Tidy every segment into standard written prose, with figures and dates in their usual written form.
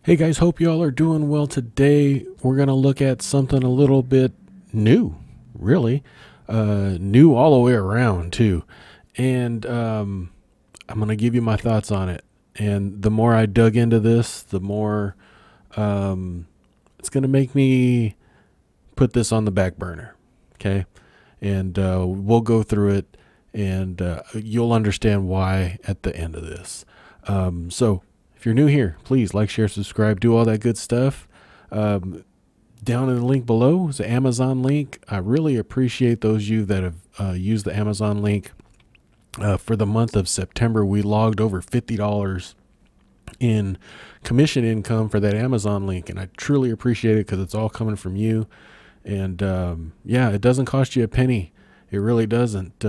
Hey guys, hope y'all are doing well today. We're going to look at something a little bit new, really. New all the way around, too. And I'm going to give you my thoughts on it. And the more I dug into this, the more it's going to make me put this on the back burner. Okay. And we'll go through it and you'll understand why at the end of this. So, if you're new here, please like, share, subscribe, do all that good stuff. Down in the link below is the Amazon link. I really appreciate those of you that have used the Amazon link. For the month of September, we logged over $50 in commission income for that Amazon link, and I truly appreciate it because it's all coming from you. And yeah, it doesn't cost you a penny. It really doesn't.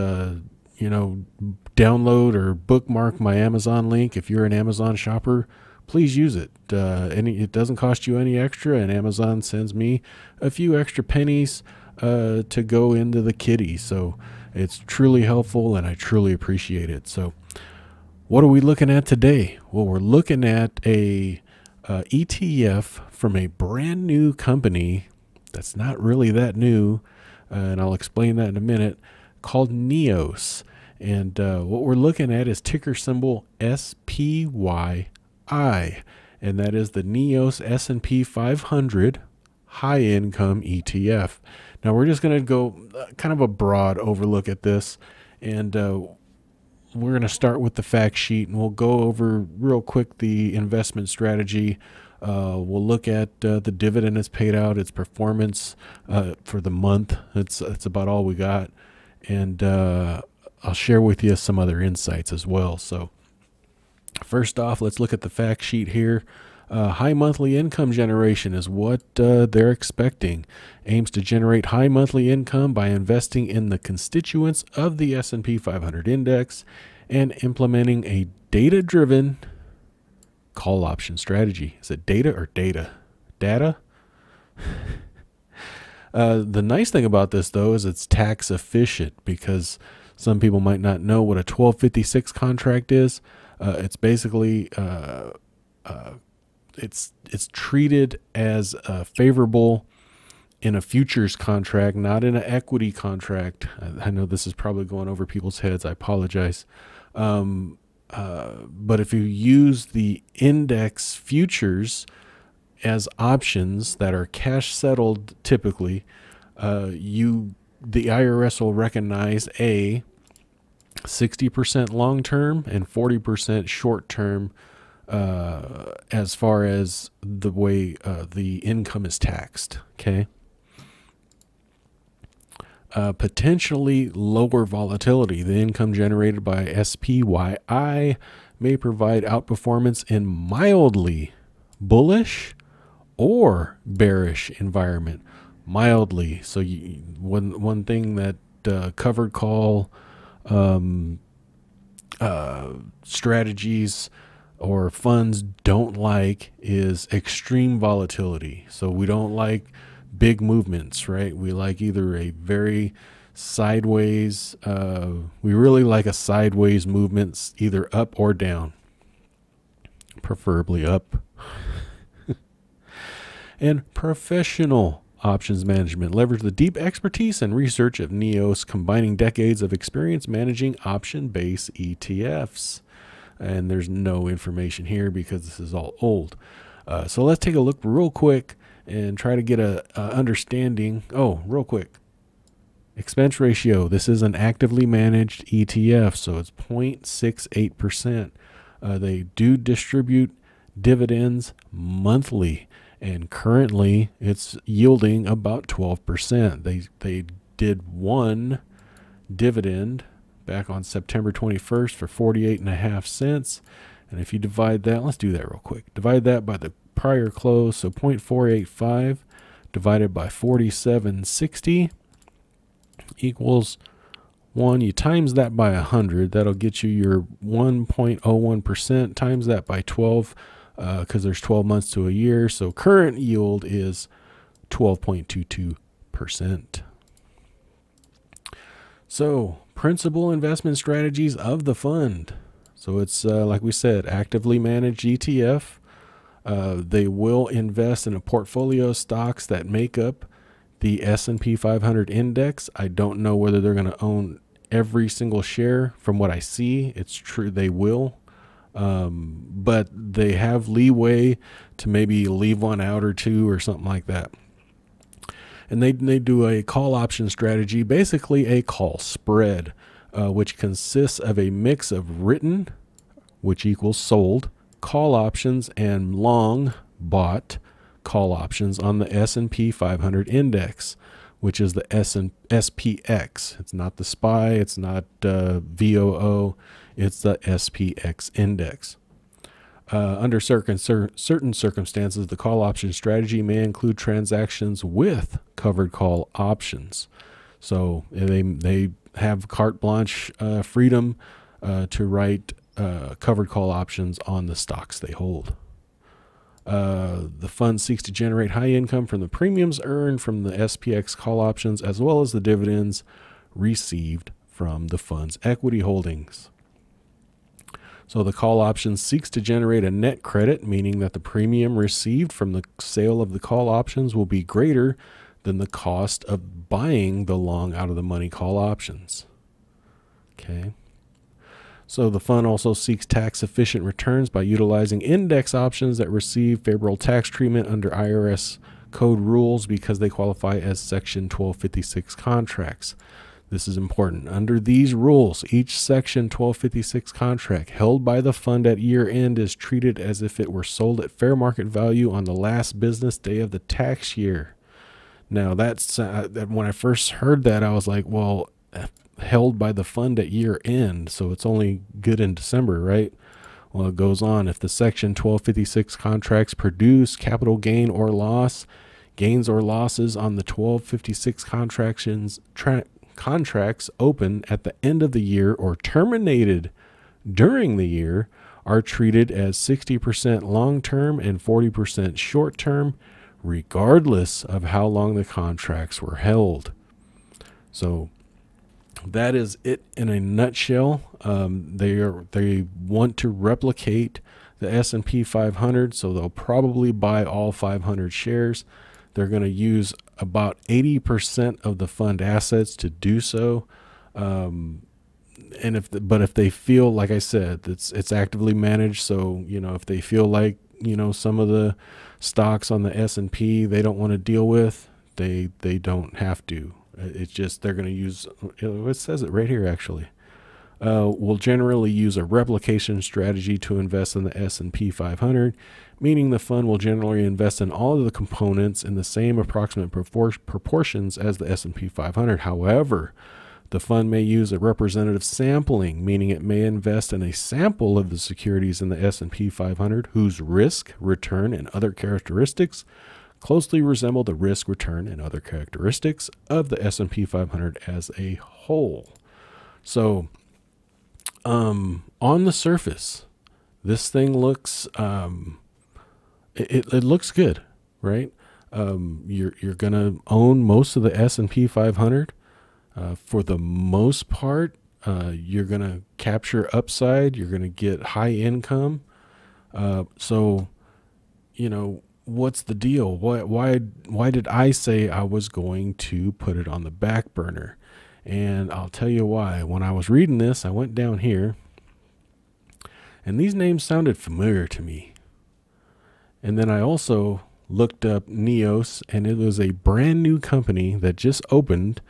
Download or bookmark my Amazon link. If you're an Amazon shopper, please use it. It doesn't cost you any extra, and Amazon sends me a few extra pennies to go into the kitty. So it's truly helpful, and I truly appreciate it. So what are we looking at today? Well, we're looking at a ETF from a brand new company that's not really that new, and I'll explain that in a minute, called NEOS. And what we're looking at is ticker symbol SPYI, and that is the NEOS S&P 500 High Income ETF. Now we're just going to go kind of a broad overlook at this, and we're going to start with the fact sheet, and we'll go over real quick the investment strategy. We'll look at the dividend it's paid out, its performance for the month. That's about all we got, and I'll share with you some other insights as well. So first off, let's look at the fact sheet here. High monthly income generation is what they're expecting. Aims to generate high monthly income by investing in the constituents of the S&P 500 index and implementing a data-driven call option strategy. Is it data or data? Data? The nice thing about this, though, is it's tax efficient, because some people might not know what a 1256 contract is. It's basically it's treated as favorable in a futures contract, not in an equity contract. I know this is probably going over people's heads. I apologize. But if you use the index futures as options that are cash settled, typically, the IRS will recognize a 60% long-term and 40% short-term as far as the way the income is taxed. Okay. Potentially lower volatility. The income generated by SPYI may provide outperformance in mildly bullish or bearish environment. Mildly. So one thing that covered call strategies or funds don't like is extreme volatility. So we don't like big movements, right? We like either a very sideways, we really like a sideways movement, either up or down, preferably up. And professional options management. Leverage the deep expertise and research of NEOS, combining decades of experience managing option-based ETFs. And there's no information here because this is all old. So let's take a look real quick and try to get a understanding. Oh, real quick. Expense ratio. This is an actively managed ETF, so it's 0.68%. They do distribute dividends monthly, and currently it's yielding about 12%. They did one dividend back on September 21st for 48.5 cents. And if you divide that, let's do that real quick. Divide that by the prior close, so 0.485 divided by 47.60 equals 1. You times that by 100, that'll get you your 1.01%. Times that by 12, because there's 12 months to a year. So current yield is 12.22%. So principal investment strategies of the fund. So it's like we said, actively managed ETF. They will invest in a portfolio of stocks that make up the S&P 500 index. I don't know whether they're going to own every single share. From what I see, it's true they will. But they have leeway to maybe leave one out or two or something like that. And they do a call option strategy, basically a call spread, which consists of a mix of written, which equals sold, call options and long bought call options on the S&P 500 index, which is the SPX. It's not the SPYI, it's not VOO, it's the SPX index. Under certain circumstances, the call option strategy may include transactions with covered call options. So they have carte blanche freedom to write covered call options on the stocks they hold. The fund seeks to generate high income from the premiums earned from the SPX call options, as well as the dividends received from the fund's equity holdings. So the call option seeks to generate a net credit, meaning that the premium received from the sale of the call options will be greater than the cost of buying the long out of the money call options. Okay. So the fund also seeks tax efficient returns by utilizing index options that receive favorable tax treatment under IRS code rules because they qualify as Section 1256 contracts. This is important. Under these rules, each Section 1256 contract held by the fund at year end is treated as if it were sold at fair market value on the last business day of the tax year. Now, that's when I first heard that, I was like, well, held by the fund at year end, so it's only good in December, right? Well, it goes on. If the Section 1256 contracts produce capital gain or loss, gains or losses on the 1256 contracts open at the end of the year or terminated during the year are treated as 60% long-term and 40% short-term, regardless of how long the contracts were held. So that is it in a nutshell. They want to replicate the S&P 500, so they'll probably buy all 500 shares. They're going to use about 80% of the fund assets to do so. And if they feel, like I said, it's actively managed. So, if they feel like, some of the stocks on the S&P they don't want to deal with, they don't have to. It's just they're going to use, it says it right here actually. Will generally use a replication strategy to invest in the S&P 500, meaning the fund will generally invest in all of the components in the same approximate proportions as the S&P 500. However, the fund may use a representative sampling, meaning it may invest in a sample of the securities in the S&P 500 whose risk, return, and other characteristics closely resemble the risk, return, and other characteristics of the S&P 500 as a whole. So, on the surface, this thing looks, it looks good, right? You're going to own most of the S&P 500. For the most part, you're going to capture upside. You're going to get high income. So, what's the deal? Why did I say I was going to put it on the back burner? And I'll tell you why. When I was reading this, I went down here, and these names sounded familiar to me. And then I also looked up NEOS, and it was a brand new company that just opened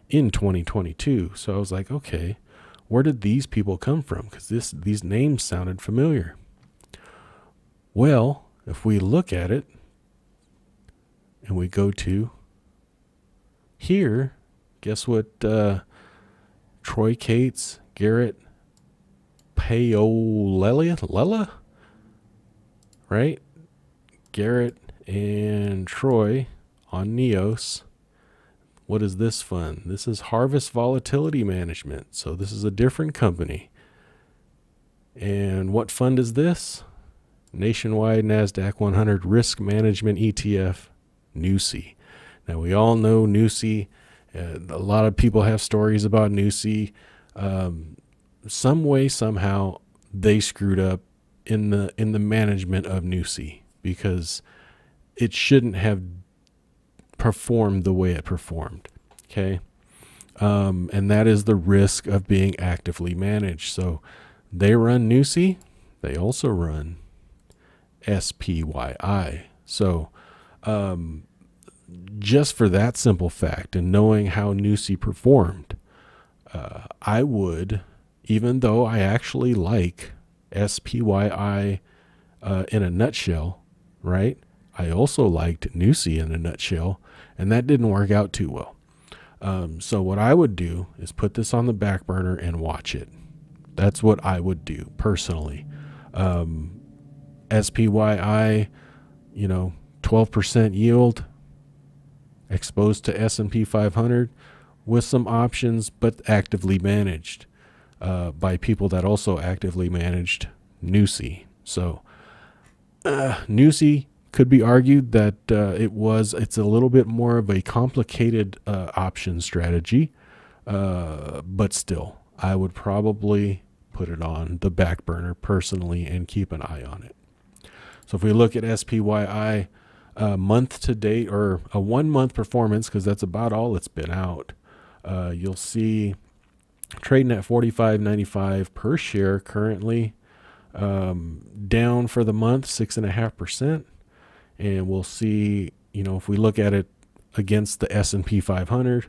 in 2022. So I was like, okay, where did these people come from? Because these names sounded familiar. Well, if we look at it, and we go to here, guess what Troy Cates, Garrett Paolella, right? Garrett and Troy on NEOS. What is this fund? This is Harvest Volatility Management. So this is a different company. And what fund is this? Nationwide NASDAQ 100 Risk Management ETF, NEOS. Now we all know NEOS. A lot of people have stories about NEOS. Some way, somehow, they screwed up in the management of NEOS, because it shouldn't have performed the way it performed. Okay. And that is the risk of being actively managed. So they run NEOS. They also run SPYI. So, just for that simple fact and knowing how NEOS performed, I would, even though I actually like SPYI in a nutshell, right? I also liked NEOS in a nutshell, and that didn't work out too well. So what I would do is put this on the back burner and watch it. That's what I would do personally. SPYI, 12% yield, exposed to S&P 500 with some options, but actively managed by people that also actively managed NEOS. So NEOS could be argued that it's a little bit more of a complicated option strategy, but still, I would probably put it on the back burner personally and keep an eye on it. So if we look at SPYI month to date, or a 1 month performance, because that's about all it's been out, you'll see trading at $45.95 per share currently, down for the month 6.5%. And we'll see, if we look at it against the S&P 500,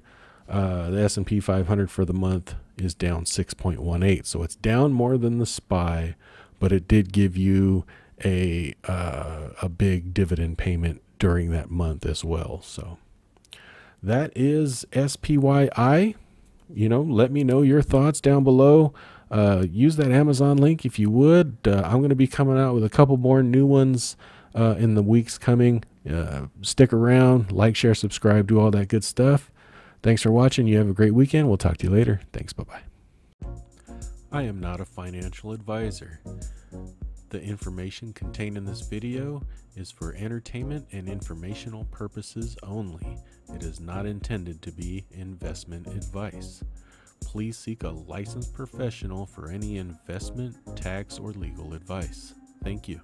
the S&P 500 for the month is down 6.18. So it's down more than the SPY, but it did give you a big dividend payment during that month as well. So that is SPYI. Let me know your thoughts down below. Use that Amazon link if you would. I'm going to be coming out with a couple more new ones in the weeks coming. Stick around, like, share, subscribe, do all that good stuff. Thanks for watching. You have a great weekend. We'll talk to you later. Thanks. Bye-bye. I am not a financial advisor. The information contained in this video is for entertainment and informational purposes only. It is not intended to be investment advice. Please seek a licensed professional for any investment, tax, or legal advice. Thank you.